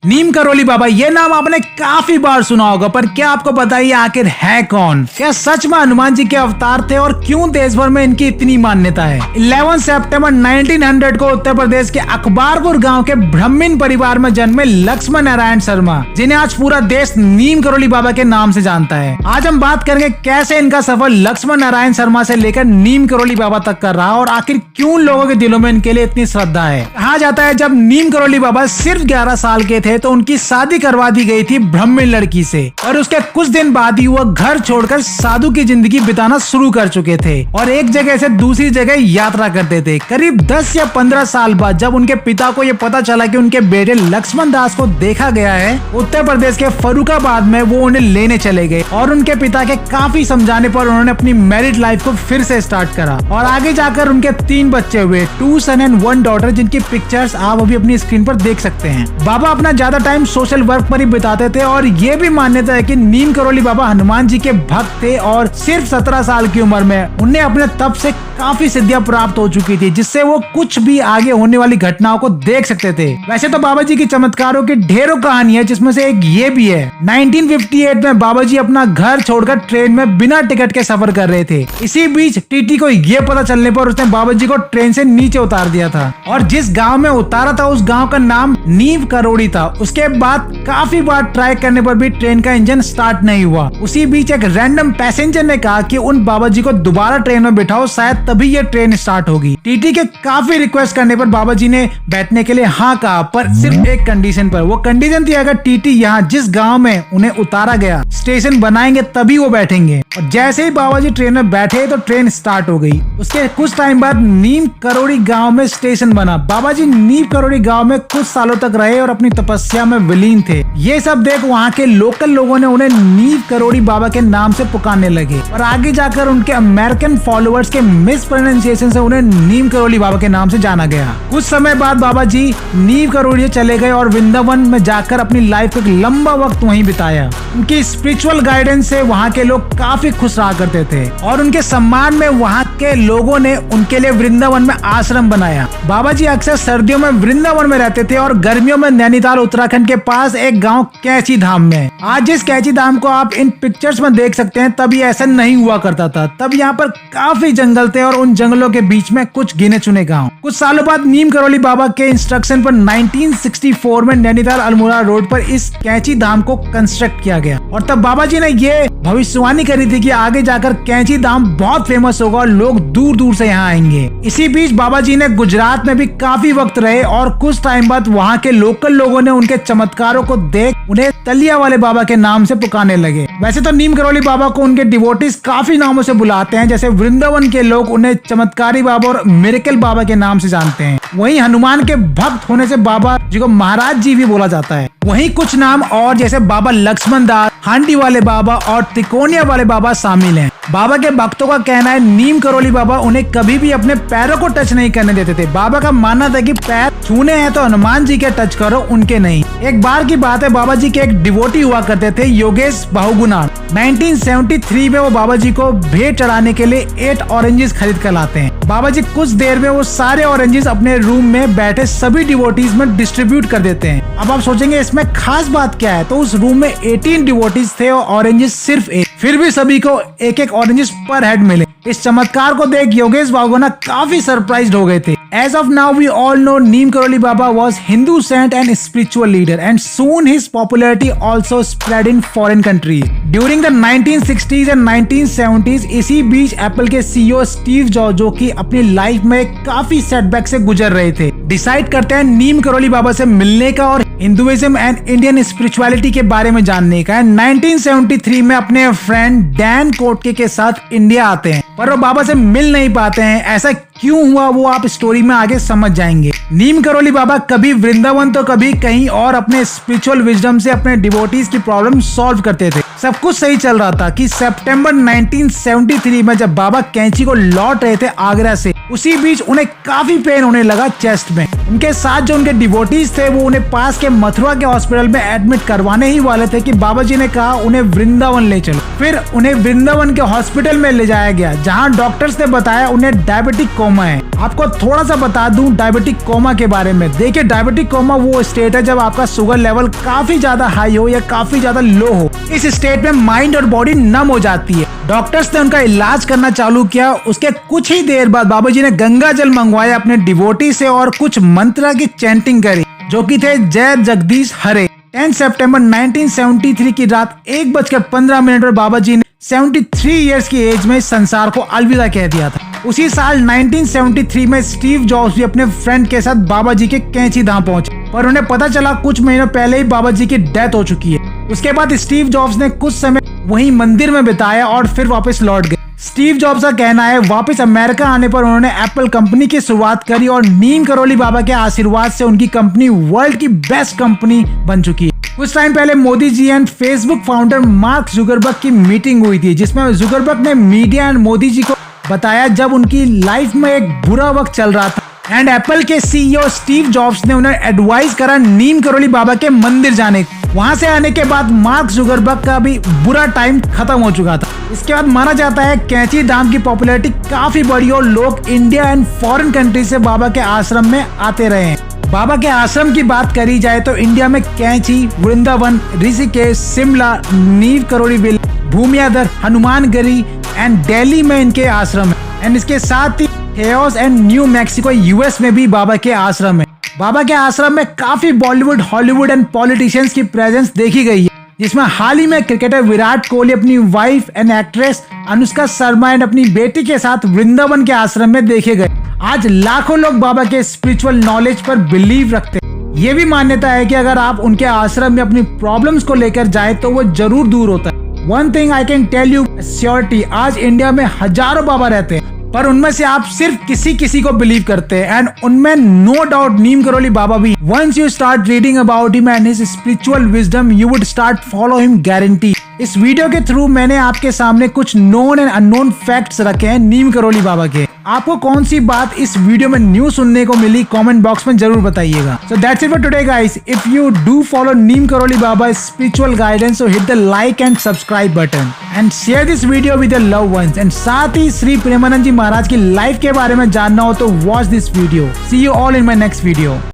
नीम करोली बाबा, ये नाम आपने काफी बार सुना होगा, पर क्या आपको पता है आखिर है कौन? क्या सच में हनुमान जी के अवतार थे और क्यों देश भर में इनकी इतनी मान्यता है? 11 सितंबर 1900 को उत्तर प्रदेश के अकबारपुर गांव के ब्राह्मण परिवार में जन्मे लक्ष्मण नारायण शर्मा, जिन्हें आज पूरा देश नीम करोली बाबा के नाम से जानता है। आज हम बात करेंगे कैसे इनका सफर लक्ष्मण नारायण शर्मा से लेकर नीम करोली बाबा तक का रहा और आखिर क्यों लोगों के दिलों में इनके लिए इतनी श्रद्धा है। कहा जाता है जब नीम करोली बाबा सिर्फ 11 साल के थे तो उनकी शादी करवा दी गई थी ब्राह्मण लड़की से, और उसके कुछ दिन बाद ही वह घर छोड़कर साधु की जिंदगी बिताना शुरू कर चुके थे और एक जगह से दूसरी जगह यात्रा करते थे। करीब 10 या 15 साल बाद जब उनके पिता को यह पता चला कि उनके बेटे लक्ष्मण दास को देखा गया है उत्तर प्रदेश के फर्रुखाबाद में, वो उन्हें लेने चले गए और उनके पिता के काफी समझाने पर उन्होंने अपनी मैरिड लाइफ को फिर से स्टार्ट करा और आगे जाकर उनके 3 बच्चे हुए, 2 सन एंड 1 डॉटर, जिनकी पिक्चर्स आप अभी अपनी स्क्रीन पर देख सकते हैं। बाबा अपना ज्यादा टाइम सोशल वर्क पर ही बिताते थे और ये भी मान्यता है कि नीम करोली बाबा हनुमान जी के भक्त थे और सिर्फ 17 साल की उम्र में उन्हें अपने तप से काफी सिद्धियां प्राप्त हो चुकी थी, जिससे वो कुछ भी आगे होने वाली घटनाओं को देख सकते थे। वैसे तो बाबा जी की चमत्कारों की ढेरों कहानी है, जिसमें से एक ये भी है। 1958 में बाबा जी अपना घर छोड़कर ट्रेन में बिना टिकट के सफर कर रहे थे। इसी बीच टीटी को ये पता चलने पर उसने बाबा जी को ट्रेन से नीचे उतार दिया था और जिस गाँव में उतारा था उस गाँव का नाम नीम करोड़ी था। उसके बाद काफी बार ट्राई करने पर भी ट्रेन का इंजन स्टार्ट नहीं हुआ। उसी बीच एक रैंडम पैसेंजर ने कहा कि उन बाबा जी को दोबारा ट्रेन में बिठाओ, शायद तभी ये ट्रेन स्टार्ट होगी। टीटी के काफी रिक्वेस्ट करने पर बाबा जी ने बैठने के लिए हाँ कहा, पर सिर्फ एक कंडीशन पर। वो कंडीशन थी अगर टीटी यहाँ जिस गांव में उन्हें उतारा गया स्टेशन बनाएंगे तभी वो बैठेंगे। और जैसे ही बाबा जी ट्रेन में बैठे तो ट्रेन स्टार्ट हो गई। उसके कुछ टाइम बाद नीम करोड़ी गाँव में स्टेशन बना। बाबा जी नीम करोड़ी गाँव में कुछ सालों तक रहे और अपनी तपस्या में विलीन थे। ये सब देख वहाँ के लोकल लोगों ने उन्हें नीम करोड़ी बाबा के नाम से पुकारने लगे और आगे जाकर उनके अमेरिकन फॉलोअर्स के मिस प्रोनाउंसिएशन से उन्हें नीम करोड़ी बाबा के नाम से जाना गया। कुछ समय बाद बाबा जी नीम करोड़ी चले गए और वृंदावन में जाकर अपनी लाइफ का एक लंबा वक्त वहीं बिताया। उनकी स्पिरिचुअल गाइडेंस से वहाँ के लोग काफी खुश रहा करते थे और उनके सम्मान में वहाँ के लोगों ने उनके लिए वृंदावन में आश्रम बनाया। बाबा जी अक्सर सर्दियों में वृंदावन में रहते थे और गर्मियों में नैनीताल उत्तराखंड के पास एक गांव कैची धाम में। आज जिस कैची धाम को आप इन पिक्चर्स में देख सकते हैं तब ये ऐसा नहीं हुआ करता था। तब यहाँ पर काफी जंगल थे और उन जंगलों के बीच में कुछ गिने चुने गांव। कुछ सालों बाद नीम करोली बाबा के इंस्ट्रक्शन पर 1964 में नैनीताल अल्मोड़ा रोड पर इस कैची धाम को कंस्ट्रक्ट किया गया और तब बाबा जी ने ये भविष्यवाणी करी थी कि आगे जाकर कैची धाम बहुत फेमस होगा और लोग दूर दूर से यहाँ आएंगे। इसी बीच बाबा जी ने गुजरात में भी काफी वक्त रहे और कुछ टाइम बाद वहाँ के लोकल लोगों ने उनके चमत्कारों को देख उन्हें तलिया वाले बाबा के नाम से पुकारने लगे। वैसे तो नीम करोली बाबा को उनके डिवोटीज काफी नामों से बुलाते हैं, जैसे वृंदावन के लोग उन्हें चमत्कारी बाबा और मिरेकल बाबा के नाम से जानते हैं। वहीं हनुमान के भक्त होने से बाबा जी को महाराज जी भी बोला जाता है। वहीं कुछ नाम और जैसे बाबा लक्ष्मण दास, हांडी वाले बाबा और त्रिकोणिया वाले बाबा शामिल हैं। बाबा के भक्तों का कहना है नीम करोली बाबा उन्हें कभी भी अपने पैरों को टच नहीं करने देते थे। बाबा का मानना था कि पैर छूने हैं तो हनुमान जी के टच करो, उनके नहीं। एक बार की बात है, बाबा जी के एक डिवोटी हुआ करते थे योगेश बहुगुणा। 1973 में वो बाबा जी को भेंट चढ़ाने के लिए 8 ऑरेंजेस खरीद कर लाते हैं। बाबा जी कुछ देर में वो सारे ऑरेंजेस अपने रूम में बैठे सभी डिवोटीज में डिस्ट्रीब्यूट कर देते हैं। अब आप सोचेंगे इसमें खास बात क्या है, तो उस रूम में 18 डिवोटीज थे और ऑरेंजेस सिर्फ 1, फिर भी सभी को एक एक ऑरेंजेस पर हेड मिले। इस चमत्कार को देख योगेश बहुगुणा काफी सरप्राइज्ड हो गए थे। As of now, we all know Neem Karoli Baba was Hindu saint and spiritual leader, and soon his popularity also spread in foreign countries. During the 1960s and 1970s, इसी बीच एप्पल के CEO Steve jobs, जो कि अपनी life में काफी setback से गुजर रहे थे, डिसाइड करते हैं नीम करोली बाबा से मिलने का और हिंदुइज्म एंड इंडियन स्पिरिचुअलिटी के बारे में जानने का। 1973 में अपने फ्रेंड डैन कोटके के साथ इंडिया आते हैं, पर वो बाबा से मिल नहीं पाते हैं। ऐसा क्यों हुआ वो आप स्टोरी में आगे समझ जाएंगे। नीम करोली बाबा कभी वृंदावन तो कभी कहीं और अपने स्पिरिचुअल विजडम से अपने डिवोटीज की प्रॉब्लम सॉल्व करते थे। सब कुछ सही चल रहा था कि सितंबर 1973 में जब बाबा कैंची को लौट रहे थे आगरा से, उसी बीच उन्हें काफी पेन होने लगा चेस्ट में। उनके साथ जो उनके डिवोटीज थे वो उन्हें पास के मथुरा के हॉस्पिटल में एडमिट करवाने ही वाले थे कि बाबा जी ने कहा उन्हें वृंदावन ले चलो। फिर उन्हें वृंदावन के हॉस्पिटल में ले जाया गया, जहाँ डॉक्टर्स ने बताया उन्हें डायबिटिक कोमा है। आपको थोड़ा सा बता दूं डायबिटिक कोमा के बारे में। देखिए, डायबिटिक कोमा वो स्टेट है जब आपका शुगर लेवल काफी ज्यादा हाई हो या काफी ज्यादा लो हो। इस स्टेट में माइंड और बॉडी नम हो जाती है। डॉक्टर्स ने उनका इलाज करना चालू किया। उसके कुछ ही देर बाद बाबा जी ने गंगा जल मंगवाया अपने डिवोटी से और कुछ मंत्र की चैंटिंग करी, जो कि थे जय जगदीश हरे। 10 सितंबर 1973 की रात 1:15 पर बाबा जी ने 73 इयर्स की एज में संसार को अलविदा कह दिया था। उसी साल 1973 में स्टीव जॉब्स भी अपने फ्रेंड के साथ बाबा जी के कैंची धाम पहुंचे, पर उन्हें पता चला कुछ महीनों पहले ही बाबा जी की डेथ हो चुकी है। उसके बाद स्टीव जॉब्स ने कुछ समय वहीं मंदिर में बिताया और फिर वापस लौट गए। स्टीव जॉब्स का कहना है वापस अमेरिका आने पर उन्होंने एप्पल कंपनी की शुरुआत करी और नीम करोली बाबा के आशीर्वाद से उनकी कंपनी वर्ल्ड की बेस्ट कंपनी बन चुकी है। कुछ टाइम पहले Modi ji and Facebook founder Mark Zuckerberg की मीटिंग हुई थी, जिसमें जुकरबर्ग ने मीडिया एंड मोदी जी को बताया जब उनकी लाइफ में एक बुरा वक्त चल रहा था एंड एप्पल के सीईओ स्टीव जॉब्स ने उन्हें एडवाइस करा नीम करोली बाबा के मंदिर जाने। वहां से आने के बाद मार्क जुकरबर्ग का भी बुरा टाइम खत्म हो चुका था। इसके बाद माना जाता है कैंची धाम की पॉपुलैरिटी काफी बढ़ी और लोग इंडिया एंड फॉरेन कंट्री से बाबा के आश्रम में आते रहे हैं। बाबा के आश्रम की बात करी जाए तो इंडिया में कैंची, वृंदावन, ऋषिकेश, शिमला, नीम करोली, भूमियाधर, हनुमानगढ़ी एंड दिल्ली में इनके आश्रम है। एंड इसके साथ ही टेओस एंड न्यू मैक्सिको यूएस में भी बाबा के आश्रम है। बाबा के आश्रम में काफी बॉलीवुड, हॉलीवुड एंड पॉलिटिशियंस की प्रेजेंस देखी गई है, जिसमें हाल ही में क्रिकेटर विराट कोहली अपनी wife and actress Anushka Sharma and अपनी बेटी के साथ वृंदावन के आश्रम में देखे गए। आज लाखों लोग बाबा के स्पिरिचुअल नॉलेज पर बिलीव रखते हैं। ये भी मान्यता है कि अगर आप उनके आश्रम में अपनी प्रॉब्लम्स को लेकर जाए तो वो जरूर दूर होता है। One thing I can tell you surety, आज इंडिया में हजारों बाबा रहते हैं, पर उनमें से आप सिर्फ किसी को बिलीव करते हैं एंड उनमें नो डाउट नीम करोली बाबा भी। Once you start reading about him and his spiritual wisdom you would start follow him guarantee. इस वीडियो के थ्रू मैंने आपके सामने कुछ नोन एंड अननोन फैक्ट्स रखे हैं नीम करोली बाबा के। आपको कौन सी बात इस वीडियो में न्यू सुनने को मिली कमेंट बॉक्स में जरूर बताइएगा। So that's it for today guys. If you do follow Neem Karoli Baba spiritual guidance, so hit the like and subscribe button and share this video with your loved ones. And साथ ही श्री प्रेमानंद जी महाराज की life के बारे में जानना हो तो watch this video. See you all in my next video.